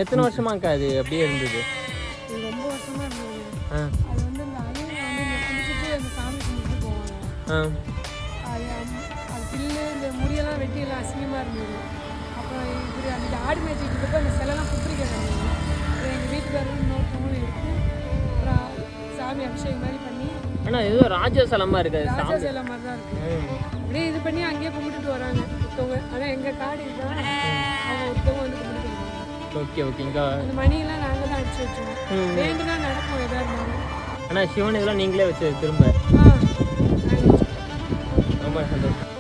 எத்தனை வருஷமாக்கா அது அப்படியே இருந்தது? இது ரொம்ப வருஷமா இருந்தது. ஆ அது வந்து இந்த அணில் வந்து இந்த குளிச்சுட்டு அந்த சாமி கும்பிட்டு போவாங்க. ஆ அது பில்லு இந்த முடியெல்லாம் வெட்டி எல்லாம் அசிங்கமாக இருந்தது. அப்புறம் இப்படி அந்த ஆடு மேய்ச்சிட்டு இருக்கப்போ அந்த சிலைலாம் புத்திரிக்க இருந்தது. அப்புறம் எங்கள் வீட்டுக்காரரும் இன்னொருத்தவங்களும் எடுத்து அப்புறம் சாமி அபிஷேகம் மாதிரி பண்ணி. ஆனால் ஏதோ ராஜ சிலமாக இருக்காது. ராஜா சிலை மாதிரி தான் இருக்குது. அப்படியே இது பண்ணி அங்கேயே கும்பிட்டுட்டு வராங்க ஒருத்தவங்க. ஆனால் எங்கள் காடு இதுதான், அவங்க ஒருத்தவங்க வந்து கும்பிட்டு வருவாங்க. ஓகே ஓகேங்கா. அந்த மணியெல்லாம் நாங்கள் தான் அடிச்சு வச்சோம். வேண்டுனா நடக்கும் எதாக இருந்தாலும். ஆனால் சிவன் இதெல்லாம் நீங்களே வச்சு திரும்ப நாங்கள் ரொம்ப சந்தோஷம்.